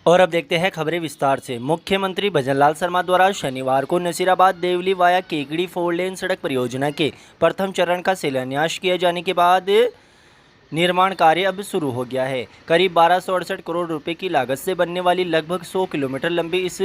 और अब देखते हैं खबरें विस्तार से। मुख्यमंत्री भजनलाल शर्मा द्वारा शनिवार को नसीराबाद देवली वाया केकड़ी 4 लेन सड़क परियोजना के प्रथम चरण का शिलान्यास किए जाने के बाद निर्माण कार्य अब शुरू हो गया है। करीब 1268 करोड़ रुपए की लागत से बनने वाली लगभग 100 किलोमीटर लंबी इस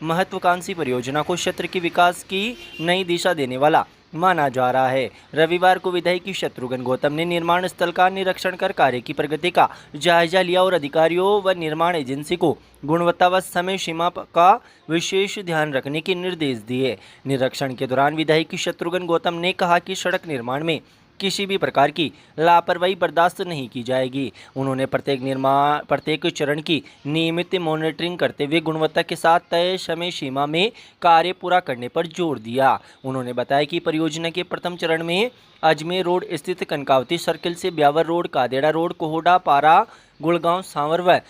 महत्वाकांक्षी परियोजना को क्षेत्र के विकास की नई दिशा देने वाला माना जा रहा है। रविवार को विधायक शत्रुघ्न गौतम ने निर्माण स्थल का निरीक्षण कर कार्य की प्रगति का जायजा लिया और अधिकारियों व निर्माण एजेंसी को गुणवत्ता व समय सीमा का विशेष ध्यान रखने के निर्देश दिए। निरीक्षण के दौरान विधायक शत्रुघ्न गौतम ने कहा कि सड़क निर्माण में किसी भी प्रकार की लापरवाही बर्दाश्त नहीं की जाएगी। उन्होंने प्रत्येक चरण की नियमित मॉनिटरिंग करते हुए गुणवत्ता के साथ तय समय सीमा में कार्य पूरा करने पर जोर दिया। उन्होंने बताया कि परियोजना के प्रथम चरण में अजमेर रोड स्थित कनकावती सर्किल से ब्यावर रोड, कादेड़ा रोड, कोहोडा, पारा, गुड़गांव, सांवर व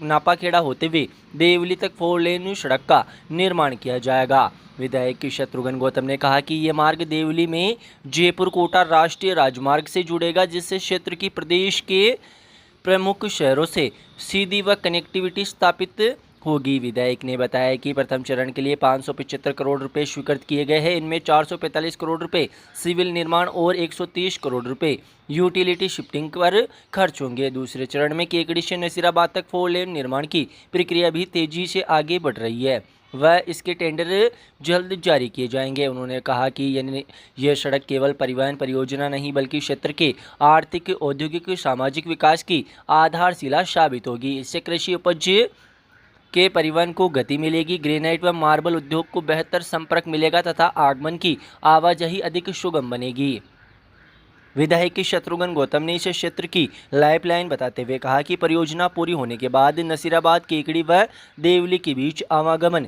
नापाखेड़ा होते हुए देवली तक 4 लेन सड़क का निर्माण किया जाएगा। विधायक शत्रुघ्न गौतम ने कहा कि यह मार्ग देवली में जयपुर कोटा राष्ट्रीय राजमार्ग से जुड़ेगा, जिससे क्षेत्र की प्रदेश के प्रमुख शहरों से सीधी व कनेक्टिविटी स्थापित होगी। विधायक ने बताया कि प्रथम चरण के लिए 575 करोड़ रुपए स्वीकृत किए गए हैं। इनमें 445 करोड़ रुपए सिविल निर्माण और 130 करोड़ रुपए यूटिलिटी शिफ्टिंग पर खर्च होंगे। दूसरे चरण में केकड़ी से नसीराबाद तक 4 लेन निर्माण की प्रक्रिया भी तेजी से आगे बढ़ रही है व इसके टेंडर जल्द जारी किए जाएंगे। उन्होंने कहा कि यह सड़क केवल परिवहन परियोजना नहीं बल्कि क्षेत्र के आर्थिक, औद्योगिक, सामाजिक विकास की आधारशिला साबित होगी। इससे कृषि उपज के परिवहन को गति मिलेगी, ग्रेनाइट व मार्बल उद्योग को बेहतर संपर्क मिलेगा तथा आगमन की आवाजाही अधिक सुगम बनेगी। विधायक शत्रुघ्न गौतम ने इस क्षेत्र की लाइफलाइन बताते हुए कहा कि परियोजना पूरी होने के बाद नसीराबाद, केकड़ी व देवली के बीच आवागमन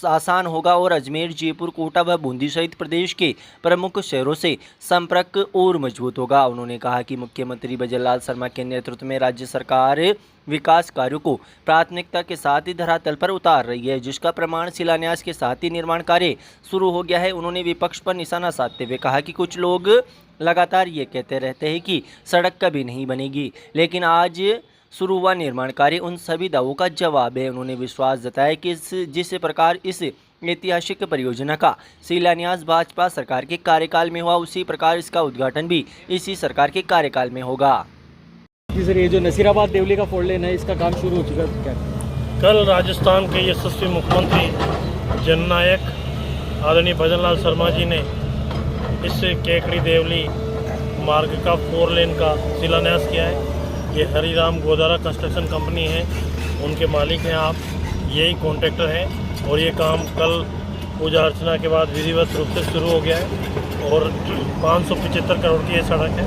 आसान होगा और अजमेर, जयपुर, कोटा व बूंदी सहित प्रदेश के प्रमुख शहरों से संपर्क और मजबूत होगा। उन्होंने कहा कि मुख्यमंत्री भजनलाल शर्मा के नेतृत्व में राज्य सरकार विकास कार्यों को प्राथमिकता के साथ ही धरातल पर उतार रही है, जिसका प्रमाण शिलान्यास के साथ ही निर्माण कार्य शुरू हो गया है। उन्होंने विपक्ष पर निशाना साधते हुए कहा कि कुछ लोग लगातार ये कहते रहते हैं कि सड़क कभी नहीं बनेगी, लेकिन आज शुरू हुआ निर्माण कार्य उन सभी दावों का जवाब है। उन्होंने विश्वास जताया कि जिस प्रकार इस ऐतिहासिक परियोजना का शिलान्यास भाजपा सरकार के कार्यकाल में हुआ, उसी प्रकार इसका उद्घाटन भी इसी सरकार के कार्यकाल में होगा। जी सर, ये जो नसीराबाद देवली का 4 लेन है, इसका काम शुरू हो चुका है क्या? कल राजस्थान के यशस्वी मुख्यमंत्री जननायक आदरणीय भजनलाल शर्मा जी ने इस केकड़ी देवली मार्ग का 4 लेन का शिलान्यास किया है। ये हरिराम गोदारा कंस्ट्रक्शन कंपनी है, उनके मालिक हैं आप, यही कॉन्ट्रैक्टर हैं और ये काम कल पूजा अर्चना के बाद विधिवत रूप से शुरू हो गया है और 575 करोड़ की ये सड़क है।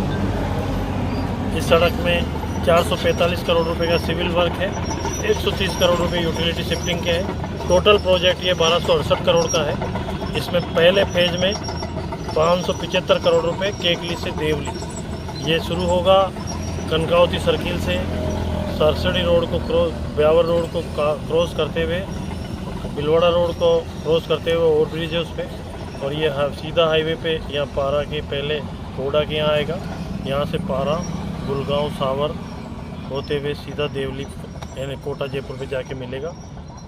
इस सड़क में 445 करोड़ रुपए का सिविल वर्क है, 130 करोड़ रुपए यूटिलिटी शिफ्टिंग के हैं। टोटल प्रोजेक्ट ये 1268 करोड़ का है। इसमें पहले फेज में 575 करोड़ रुपए केकली से देवली ये शुरू होगा। कनकावती सर्किल से सरसड़ी रोड को ब्यावर रोड को क्रॉस करते हुए बिलवाड़ा रोड को क्रॉस करते हुए ओवरब्रिज है उस पर, और ये सीधा हाईवे पे यहाँ पारा के पहले कोड़ा के यहाँ आएगा, यहाँ से पारा, गुड़गांव, सांवर होते हुए सीधा देवली यानी कोटा जयपुर पे जाके मिलेगा।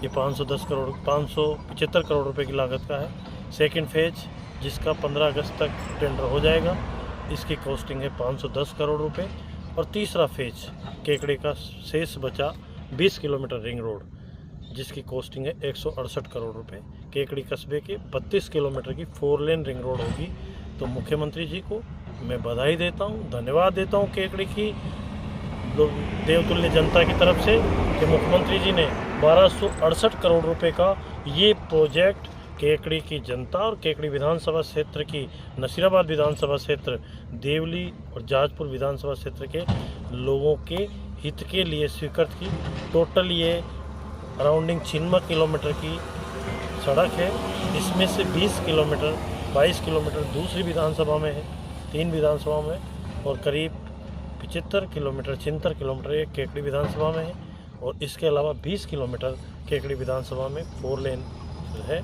ये 575 करोड़ रुपए की लागत का है। सेकंड फेज जिसका 15 अगस्त तक टेंडर हो जाएगा, इसकी कॉस्टिंग है 510 करोड़ रुपए। और तीसरा फेज केकड़े का शेष बचा 20 किलोमीटर रिंग रोड, जिसकी कॉस्टिंग है 168 करोड़ रुपए। केकड़ी कस्बे के 32 किलोमीटर की 4 लेन रिंग रोड होगी। तो मुख्यमंत्री जी को मैं बधाई देता हूँ, धन्यवाद देता हूँ केकड़ी की देवतुल्य जनता की तरफ से कि मुख्यमंत्री जी ने 1268 करोड़ रुपए का ये प्रोजेक्ट केकड़ी की जनता और केकड़ी विधानसभा क्षेत्र की नसीराबाद विधानसभा क्षेत्र, देवली और जाजपुर विधानसभा क्षेत्र के लोगों के हित के लिए स्वीकृत की। टोटल ये अराउंडिंग 96 किलोमीटर की सड़क है। इसमें से 20 किलोमीटर 22 किलोमीटर दूसरी विधानसभा में है, 3 विधानसभा में, और करीब 75 किलोमीटर 76 किलोमीटर एक केकड़ी विधानसभा में है, और इसके अलावा 20 किलोमीटर केकड़ी विधानसभा में 4 लेन है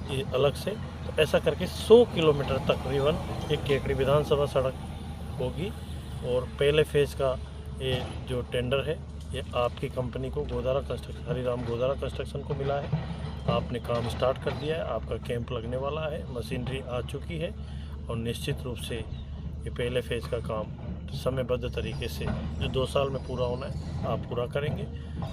ये अलग से। तो ऐसा करके 100 किलोमीटर तकरीबन एक केकड़ी विधानसभा सड़क होगी। और पहले फेज़ का ये जो टेंडर है ये आपकी कंपनी को गोदारा कंस्ट्रक्शन, हरिराम गोदारा कंस्ट्रक्शन को मिला है। आपने काम स्टार्ट कर दिया है, आपका कैंप लगने वाला है, मशीनरी आ चुकी है और निश्चित रूप से ये पहले फेज़ का काम समयबद्ध तरीके से जो 2 साल में पूरा होना है आप पूरा करेंगे।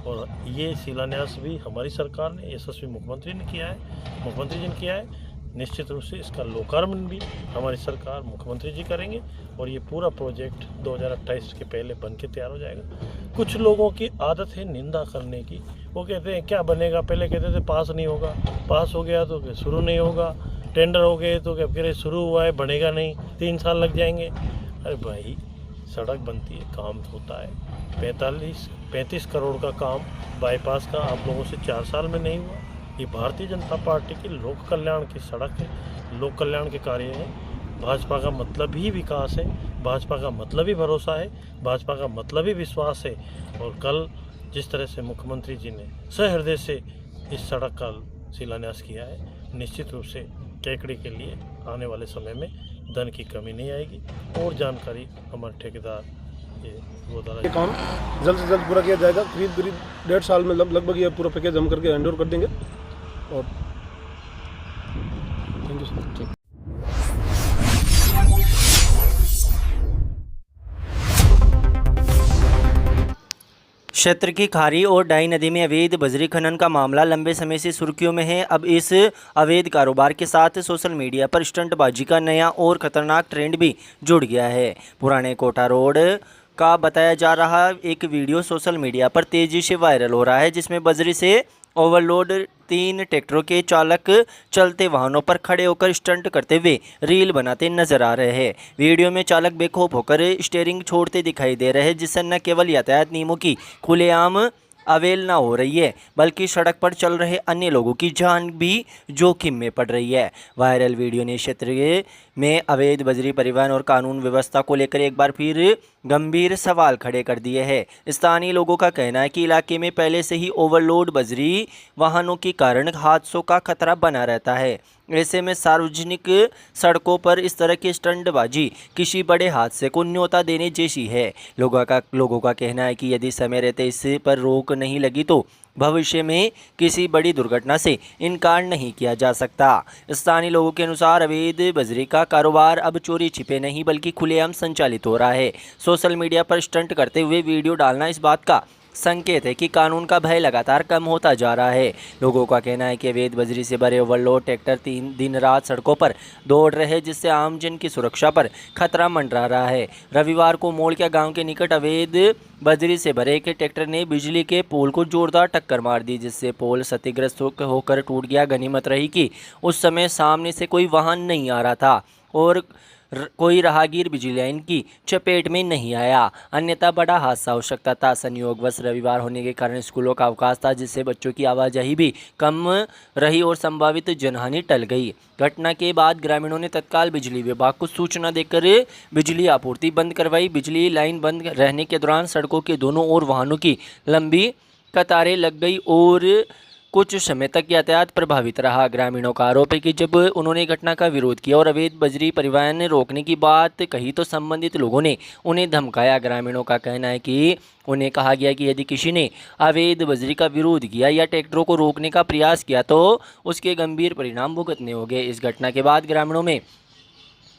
और ये शिलान्यास भी हमारी सरकार ने, यशस्वी मुख्यमंत्री ने किया है, मुख्यमंत्री जी ने किया है। निश्चित रूप से इसका लोकार्पण भी हमारी सरकार, मुख्यमंत्री जी करेंगे और ये पूरा प्रोजेक्ट 2028 के पहले बन के तैयार हो जाएगा। कुछ लोगों की आदत है निंदा करने की, वो कहते हैं क्या बनेगा, पहले कहते थे पास नहीं होगा, पास हो गया तो शुरू नहीं होगा, टेंडर हो गए तो क्या कह रहे शुरू हुआ है बनेगा नहीं, 3 साल लग जाएंगे। अरे भाई सड़क बनती है, काम होता है। 35 करोड़ का काम बाईपास का आप लोगों से 4 साल में नहीं हुआ। ये भारतीय जनता पार्टी की लोक कल्याण की सड़क है, लोक कल्याण के कार्य है। भाजपा का मतलब ही विकास है, भाजपा का मतलब ही भरोसा है, भाजपा का मतलब ही विश्वास है। और कल जिस तरह से मुख्यमंत्री जी ने सहृदय से इस सड़क का शिलान्यास किया है, निश्चित रूप से केकड़ी के लिए आने वाले समय में धन की कमी नहीं आएगी। और जानकारी हमारे ठेकेदार ये काम जल्द से जल्द पूरा किया जाएगा। करीब 1.5 साल में लगभग ये पूरा पैकेज हम करके हैंड ओवर कर देंगे। और थैंक यू सर। क्षेत्र की खारी और डाई नदी में अवैध बजरी खनन का मामला लंबे समय से सुर्खियों में है। अब इस अवैध कारोबार के साथ सोशल मीडिया पर स्टंटबाजी का नया और खतरनाक ट्रेंड भी जुड़ गया है। पुराने कोटा रोड का बताया जा रहा एक वीडियो सोशल मीडिया पर तेजी से वायरल हो रहा है, जिसमें बजरी से ओवरलोड 3 ट्रैक्टरों के चालक चलते वाहनों पर खड़े होकर स्टंट करते हुए रील बनाते नजर आ रहे हैं। वीडियो में चालक बेखौफ होकर स्टीयरिंग छोड़ते दिखाई दे रहे हैं, जिससे न केवल यातायात नियमों की खुलेआम अवहेलना हो रही है, बल्कि सड़क पर चल रहे अन्य लोगों की जान भी जोखिम में पड़ रही है। वायरल वीडियो ने क्षेत्र में अवैध बजरी परिवहन और कानून व्यवस्था को लेकर एक बार फिर गंभीर सवाल खड़े कर दिए हैं। स्थानीय लोगों का कहना है कि इलाके में पहले से ही ओवरलोड बजरी वाहनों के कारण हादसों का खतरा बना रहता है। ऐसे में सार्वजनिक सड़कों पर इस तरह की स्टंटबाजी किसी बड़े हादसे को न्योता देने जैसी है। लोगों का कहना है कि यदि समय रहते इस पर रोक नहीं लगी तो भविष्य में किसी बड़ी दुर्घटना से इनकार नहीं किया जा सकता। स्थानीय लोगों के अनुसार अवैध बजरी का कारोबार अब चोरी छिपे नहीं बल्कि खुलेआम संचालित हो रहा है। सोशल मीडिया पर स्टंट करते हुए वीडियो डालना इस बात का संकेत है कि कानून का भय लगातार कम होता जा रहा है। लोगों का कहना है कि अवैध बजरी से भरे ओवरलोड ट्रैक्टर दिन रात सड़कों पर दौड़ रहे हैं, जिससे आमजन की सुरक्षा पर खतरा मंडरा रहा है। रविवार को मोड़किया गांव के निकट अवैध बजरी से भरे एक ट्रैक्टर ने बिजली के पोल को जोरदार टक्कर मार दी, जिससे पोल क्षतिग्रस्त होकर टूट गया। गनीमत रही कि उस समय सामने से कोई वाहन नहीं आ रहा था और कोई राहगीर बिजली लाइन की चपेट में नहीं आया, अन्यथा बड़ा हादसा हो सकता था। संयोगवश रविवार होने के कारण स्कूलों का अवकाश था, जिससे बच्चों की आवाजाही भी कम रही और संभावित जनहानि टल गई। घटना के बाद ग्रामीणों ने तत्काल बिजली विभाग को सूचना देकर बिजली आपूर्ति बंद करवाई। बिजली लाइन बंद रहने के दौरान सड़कों के दोनों ओर वाहनों की लंबी कतारें लग गई और कुछ समय तक यातायात प्रभावित रहा। ग्रामीणों का आरोप है कि जब उन्होंने घटना का विरोध किया और अवैध बजरी परिवहन रोकने की बात कही तो संबंधित लोगों ने उन्हें धमकाया। ग्रामीणों का कहना है कि उन्हें कहा गया कि यदि किसी ने अवैध बजरी का विरोध किया या ट्रैक्टरों को रोकने का प्रयास किया तो उसके गंभीर परिणाम भुगतने होंगे। इस घटना के बाद ग्रामीणों में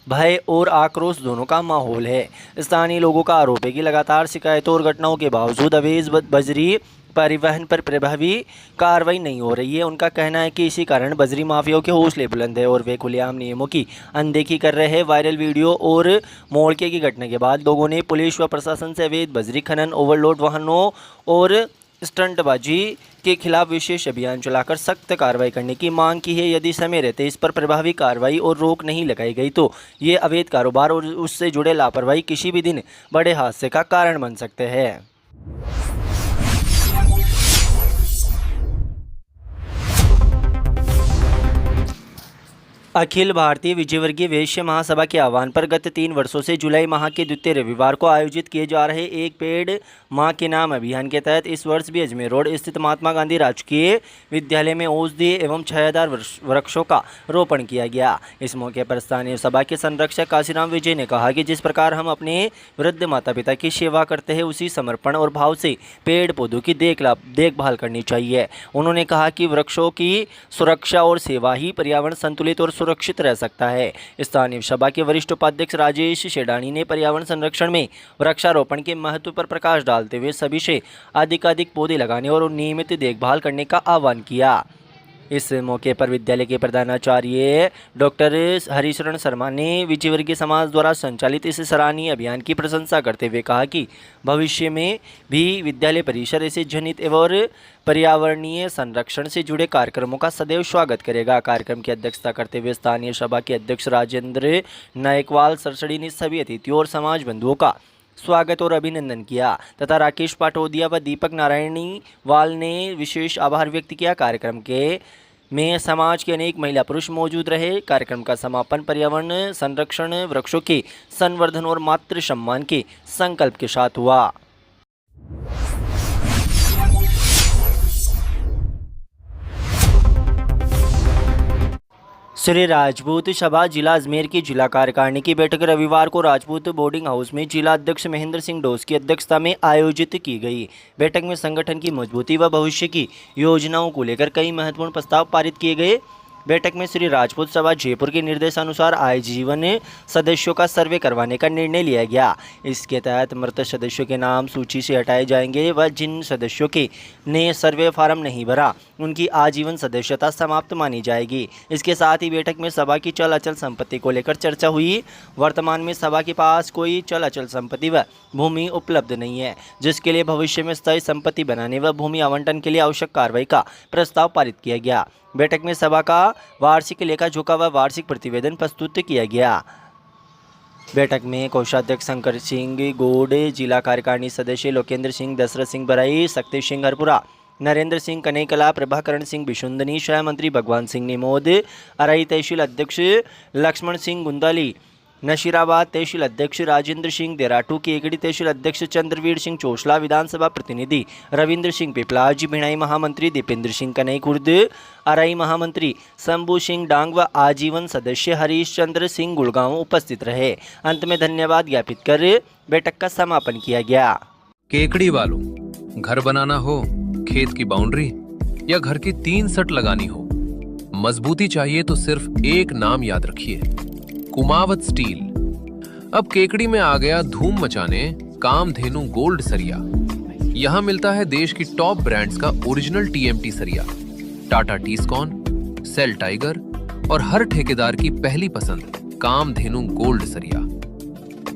भय और आक्रोश दोनों का माहौल है। स्थानीय लोगों का आरोप है कि लगातार शिकायतों और घटनाओं के बावजूद अवैध बजरी परिवहन पर प्रभावी कार्रवाई नहीं हो रही है। उनका कहना है कि इसी कारण बजरी माफियाओं के हौसले बुलंद है और वे खुलेआम नियमों की अनदेखी कर रहे हैं। वायरल वीडियो और मोड़के की घटना के बाद लोगों ने पुलिस व प्रशासन से अवैध बजरी खनन, ओवरलोड वाहनों और स्टंटबाजी के खिलाफ विशेष अभियान चलाकर सख्त कार्रवाई करने की मांग की है। यदि समय रहते इस पर प्रभावी कार्रवाई और रोक नहीं लगाई गई तो ये अवैध कारोबार और उससे जुड़े लापरवाही किसी भी दिन बड़े हादसे का कारण बन सकते हैं। अखिल भारतीय विजयवर्गीय वैश्य महासभा के आह्वान पर गत 3 वर्षों से जुलाई माह के द्वितीय रविवार को आयोजित किए जा रहे एक पेड़ मां के नाम अभियान के तहत इस वर्ष भी अजमेर रोड स्थित महात्मा गांधी राजकीय विद्यालय में औषधीय एवं छायादार वृक्षों का रोपण किया गया। इस मौके पर स्थानीय सभा के संरक्षक काशीराम विजय ने कहा कि जिस प्रकार हम अपने वृद्ध माता पिता की सेवा करते हैं उसी समर्पण और भाव से पेड़ पौधों की देखभाल करनी चाहिए। उन्होंने कहा कि वृक्षों की सुरक्षा और सेवा ही पर्यावरण संतुलित और सुरक्षित रह सकता है। स्थानीय सभा के वरिष्ठ उपाध्यक्ष राजेश शेडानी ने पर्यावरण संरक्षण में वृक्षारोपण के महत्व पर प्रकाश डालते हुए सभी से अधिकाधिक पौधे लगाने और नियमित देखभाल करने का आह्वान किया। इस मौके पर विद्यालय के प्रधानाचार्य डॉक्टर हरिशरण शर्मा ने विजयवर्गीय समाज द्वारा संचालित इस सराहनीय अभियान की प्रशंसा करते हुए कहा कि भविष्य में भी विद्यालय परिसर ऐसे जनित एवं पर्यावरणीय संरक्षण से जुड़े कार्यक्रमों का सदैव स्वागत करेगा। कार्यक्रम की अध्यक्षता करते हुए स्थानीय सभा के अध्यक्ष राजेंद्र नायकवाल सरसड़ी ने सभी अतिथियों और समाज बंधुओं का स्वागत और अभिनंदन किया तथा राकेश पाटोदिया व दीपक नारायणी वाल ने विशेष आभार व्यक्त किया। कार्यक्रम में समाज के अनेक महिला पुरुष मौजूद रहे। कार्यक्रम का समापन पर्यावरण संरक्षण, वृक्षों के संवर्धन और मातृ सम्मान के संकल्प के साथ हुआ। श्री राजपूत सभा जिला अजमेर की जिला कार्यकारिणी की बैठक रविवार को राजपूत बोर्डिंग हाउस में जिला अध्यक्ष महेंद्र सिंह डोस की अध्यक्षता में आयोजित की गई। बैठक में संगठन की मजबूती व भविष्य की योजनाओं को लेकर कई महत्वपूर्ण प्रस्ताव पारित किए गए। बैठक में श्री राजपूत सभा जयपुर के निर्देशानुसार आजीवन सदस्यों का सर्वे करवाने का निर्णय लिया गया। इसके तहत मृत सदस्यों के नाम सूची से हटाए जाएंगे व जिन सदस्यों के ने सर्वे फार्म नहीं भरा उनकी आजीवन सदस्यता समाप्त मानी जाएगी। इसके साथ ही बैठक में सभा की चल अचल संपत्ति को लेकर चर्चा हुई। वर्तमान में सभा के पास कोई चल अचल संपत्ति व भूमि उपलब्ध नहीं है, जिसके लिए भविष्य में स्थायी संपत्ति बनाने व भूमि आवंटन के लिए आवश्यक कार्रवाई का प्रस्ताव पारित किया गया। बैठक में सभा का वार्षिक लेखा जोखा व वार्षिक प्रतिवेदन प्रस्तुत किया गया। बैठक में कोषाध्यक्ष शंकर सिंह गोड, जिला कार्यकारिणी सदस्य लोकेंद्र सिंह, दशरथ सिंह बराई, शक्ति सिंह हरपुरा, नरेंद्र सिंह कनईकला, प्रभाकरण सिंह बिशुंदनी, सह मंत्री भगवान सिंह निमोद, अराई तहसील अध्यक्ष लक्ष्मण सिंह गुंदाली, नशीराबाद तहसील अध्यक्ष राजेंद्र सिंह देराटू, केकड़ी तहसील अध्यक्ष चंद्रवीर सिंह चोसला, विधानसभा प्रतिनिधि रविंद्र सिंह पिपलाज, भिणाई महामंत्री दीपेंद्र सिंह कनई खुर्द, अराई महामंत्री शंभू सिंह डांग व आजीवन सदस्य हरीश चंद्र सिंह गुड़गांव उपस्थित रहे। अंत में धन्यवाद ज्ञापित कर बैठक का समापन किया गया। केकड़ी वालों, घर बनाना हो, खेत की बाउंड्री या घर की 3 सट लगानी हो, मजबूती चाहिए तो सिर्फ एक नाम याद रखिए, कुमावत स्टील। अब केकड़ी में आ गया धूम मचाने कामधेनु गोल्ड सरिया। यहाँ मिलता है देश की टॉप ब्रांड्स का ओरिजिनल टीएमटी सरिया, टाटा टीस्कॉन, सेल टाइगर और हर ठेकेदार की पहली पसंद कामधेनु गोल्ड सरिया।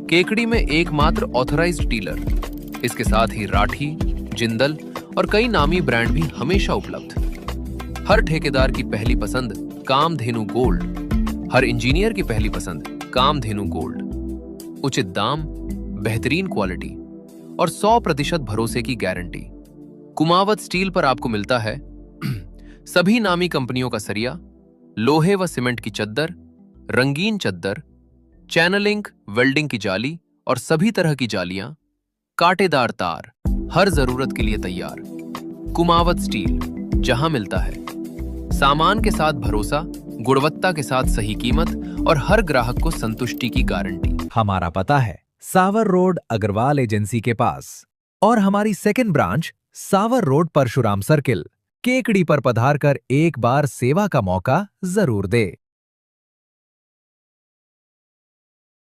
केकड़ी में एकमात्र ऑथराइज्ड डीलर, इसके साथ ही राठी, जिंदल और कई नामी ब्रांड भी हमेशा उपलब्ध। हर ठेकेदार की पहली पसंद कामधेनु गोल्ड, हर इंजीनियर की पहली पसंद कामधेनु गोल्ड। उचित दाम, बेहतरीन क्वालिटी और 100% भरोसे की गारंटी। कुमावत स्टील पर आपको मिलता है सभी नामी कंपनियों का सरिया, लोहे व सीमेंट की चद्दर, रंगीन चद्दर, चैनलिंग, वेल्डिंग की जाली और सभी तरह की जालियां, कांटेदार तार, हर जरूरत के लिए तैयार। कुमावत स्टील, जहां मिलता है सामान के साथ भरोसा, गुणवत्ता के साथ सही कीमत और हर ग्राहक को संतुष्टि की गारंटी। हमारा पता है सावर रोड अग्रवाल एजेंसी के पास और हमारी सेकंड ब्रांच सावर रोड परशुराम सर्किल। केकड़ी पर पधार कर एक बार सेवा का मौका जरूर दे।